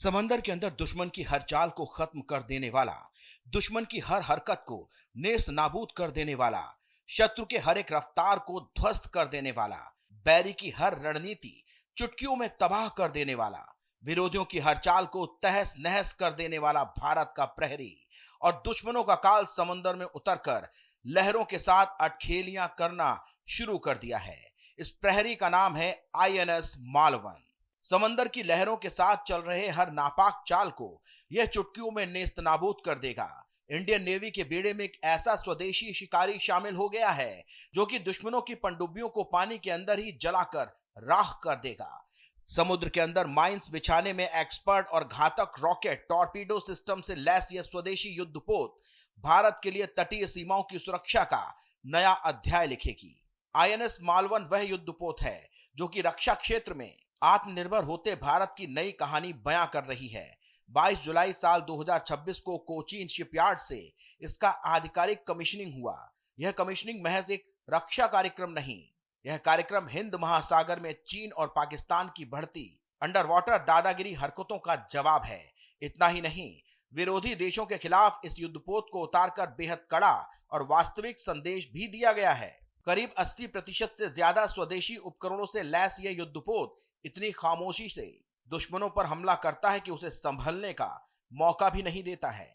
समंदर के अंदर दुश्मन की हर चाल को खत्म कर देने वाला, दुश्मन की हर हरकत को नेस्त नाबूद कर देने वाला, शत्रु के हर एक रफ्तार को ध्वस्त कर देने वाला, बैरी की हर रणनीति चुटकियों में तबाह कर देने वाला, विरोधियों की हर चाल को तहस नहस कर देने वाला भारत का प्रहरी और दुश्मनों का काल समंदर में उतरकर लहरों के साथ अटखेलियां करना शुरू कर दिया है। इस प्रहरी का नाम है आईएनएस मालवन। समंदर की लहरों के साथ चल रहे हर नापाक चाल को यह चुटकियों में नेस्तनाबूद कर देगा। इंडियन नेवी के बेड़े में एक ऐसा स्वदेशी शिकारी शामिल हो गया है जो कि दुश्मनों की पनडुब्बियों को पानी के अंदर ही जलाकर राख कर देगा। समुद्र के अंदर माइंस बिछाने में एक्सपर्ट और घातक रॉकेट टॉर्पीडो सिस्टम से लैस यह स्वदेशी युद्धपोत भारत के लिए तटीय सीमाओं की सुरक्षा का नया अध्याय लिखेगी। आईएनएस मालवन वह युद्धपोत है जो कि रक्षा क्षेत्र में आत्मनिर्भर होते भारत की नई कहानी बयां कर रही है। 22 जुलाई साल 2026 को कोचीन शिपयार्ड से इसका आधिकारिक कमीशनिंग हुआ। यह कमीशनिंग महज एक रक्षा कार्यक्रम नहीं, यह कार्यक्रम हिंद महासागर में चीन और पाकिस्तान की बढ़ती अंडर वाटर दादागिरी हरकतों का जवाब है। इतना ही नहीं, विरोधी देशों के खिलाफ इस युद्धपोत को उतारकर बेहद कड़ा और वास्तविक संदेश भी दिया गया है। करीब 80% से ज्यादा स्वदेशी उपकरणों से लैस यह युद्धपोत इतनी खामोशी से दुश्मनों पर हमला करता है कि उसे संभलने का मौका भी नहीं देता है।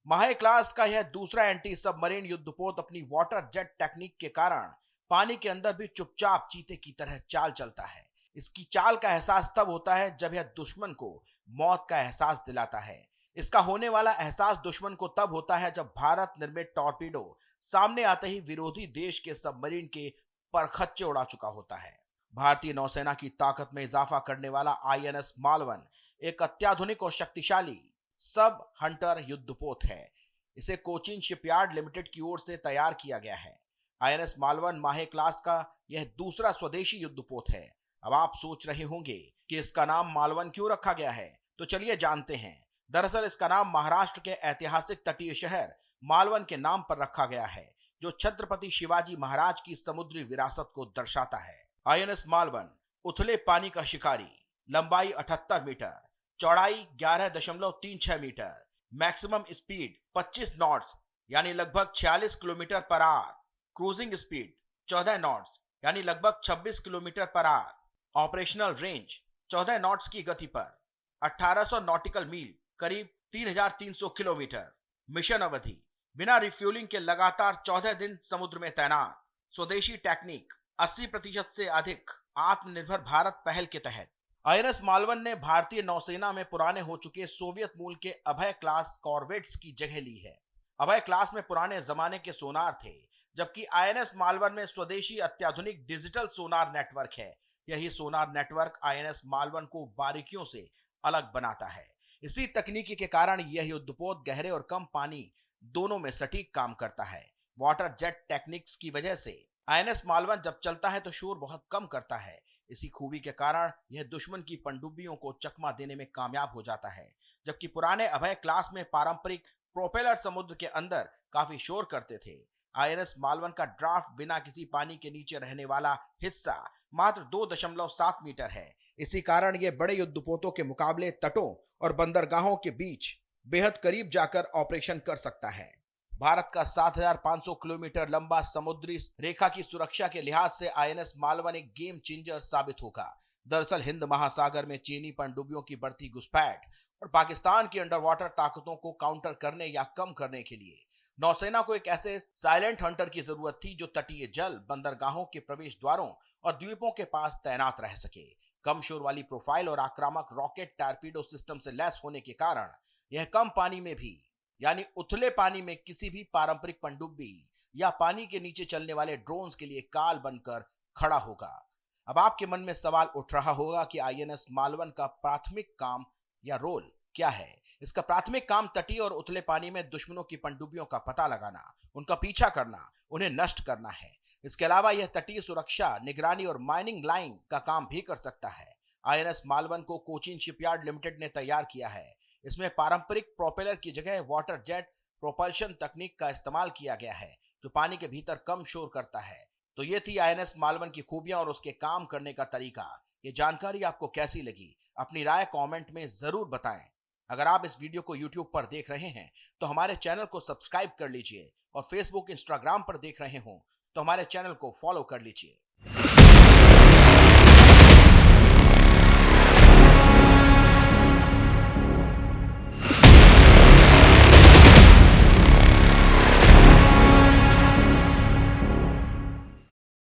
माहे क्लास का यह दूसरा एंटी सबमरीन युद्धपोत अपनी वाटर जेट टेक्निक के कारण पानी के अंदर भी चुपचाप चीते की तरह चाल चलता है। इसकी चाल का एहसास तब होता है जब यह दुश्मन को मौत का एहसास दिलाता है। इसका होने वाला एहसास दुश्मन को तब होता है जब भारत निर्मित टॉर्पीडो सामने आते ही विरोधी देश के सबमरीन के परखच्चे उड़ा चुका होता है। भारतीय नौसेना की ताकत में इजाफा करने वाला आईएनएस मालवन एक अत्याधुनिक और शक्तिशाली सब हंटर युद्धपोत है। इसे कोचीन शिपयार्ड लिमिटेड की ओर से तैयार किया गया है। आईएनएस मालवन माहे क्लास का यह दूसरा स्वदेशी युद्धपोत है। अब आप सोच रहे होंगे कि इसका नाम मालवन क्यों रखा गया है, तो चलिए जानते हैं। दरअसल इसका नाम महाराष्ट्र के ऐतिहासिक तटीय शहर मालवन के नाम पर रखा गया है, जो छत्रपति शिवाजी महाराज की समुद्री विरासत को दर्शाता है। आईएनएस मालवन उथले पानी का शिकारी, लंबाई 78 मीटर, चौड़ाई 11.36 मीटर, मैक्सिमम स्पीड 25 नॉट्स यानी लगभग 46 kilometre per hour, cruising speed 14 knots यानी लगभग 26 kilometre per hour, operational range 14 knots की गति पर 1800 नॉटिकल मील करीब 3300 किलोमीटर, मिशन अवधि बिना रिफ्यूलिंग के लगातार 14 दिन समुद्र में तैनात, स्वदेशी टेक्निक 80% से अधिक, आत्मनिर्भर भारत पहल के तहत। आईएनएस मालवन ने भारतीय नौसेना में पुराने हो चुके सोवियत मूल के अभय क्लास कॉर्वेट्स की जगह ली है। अभय क्लास में पुराने जमाने के सोनार थे, जबकि आईएनएस मालवन में स्वदेशी अत्याधुनिक डिजिटल सोनार नेटवर्क है। यही सोनार नेटवर्क आईएनएस मालवन को बारीकियों से अलग बनाता है। इसी तकनीकी के कारण यह युद्धपोत गहरे और कम पानी दोनों में सटीक काम करता है। वाटर जेट टेक्निक्स की वजह से आईएनएस मालवन जब चलता है तो शोर बहुत कम करता है। इसी खूबी के कारण यह दुश्मन की पनडुब्बियों को चकमा देने में कामयाब हो जाता है। जबकि पुराने अभय क्लास में पारंपरिक प्रोपेलर समुद्र के अंदर काफी शोर करते थे, आईएनएस मालवन का ड्राफ्ट बिना किसी पानी के नीचे रहने वाला हिस्सा मात्र 2.7 मीटर है। इसी कारण यह बड़े युद्धपोतों के मुकाबले तटों और बंदरगाहों के बीच बेहद करीब जाकर ऑपरेशन कर सकता है। भारत का 7,500 किलोमीटर लंबा समुद्री रेखा की सुरक्षा के लिहाज से आईएनएस मालवन एक गेम चेंजर साबित होगा। दरअसल हिंद महासागर में चीनी पनडुब्बियों की बढ़ती घुसपैठ और पाकिस्तान की अंडर वाटर ताकतों को काउंटर करने या कम करने के लिए नौसेना को एक ऐसे साइलेंट हंटर की जरूरत थी जो तटीय जल, बंदरगाहों के प्रवेश द्वारों और द्वीपों के पास तैनात रह सके। कम शोर वाली प्रोफाइल और आक्रामक रॉकेट टॉर्पीडो सिस्टम से लैस होने के कारण यह कम पानी में भी यानी उथले पानी में किसी भी पारंपरिक पनडुब्बी या पानी के नीचे चलने वाले ड्रोन्स के लिए काल बनकर खड़ा होगा। अब आपके मन में सवाल उठ रहा होगा कि आईएनएस मालवन का प्राथमिक काम या रोल क्या है। इसका प्राथमिक काम तटीय और उथले पानी में दुश्मनों की पनडुब्बियों का पता लगाना, उनका पीछा करना, उन्हें नष्ट करना है। इसके अलावा यह तटीय सुरक्षा, निगरानी और माइनिंग लाइन का काम भी कर सकता है। आईएनएस मालवन को कोचीन शिपयार्ड लिमिटेड ने तैयार किया है। इसमें पारंपरिक प्रोपेलर की जगह वाटर जेट प्रोपल्शन तकनीक का इस्तेमाल किया गया है, जो पानी के भीतर कम शोर करता है। तो ये थी आईएनएस मालवन की खूबियां और उसके काम करने का तरीका। ये जानकारी आपको कैसी लगी? अपनी राय कमेंट में जरूर बताएं। अगर आप इस वीडियो को YouTube पर देख रहे हैं तो हमारे चैनल को सब्सक्राइब कर लीजिए और Facebook, Instagram पर देख रहे हो तो हमारे चैनल को फॉलो कर लीजिए।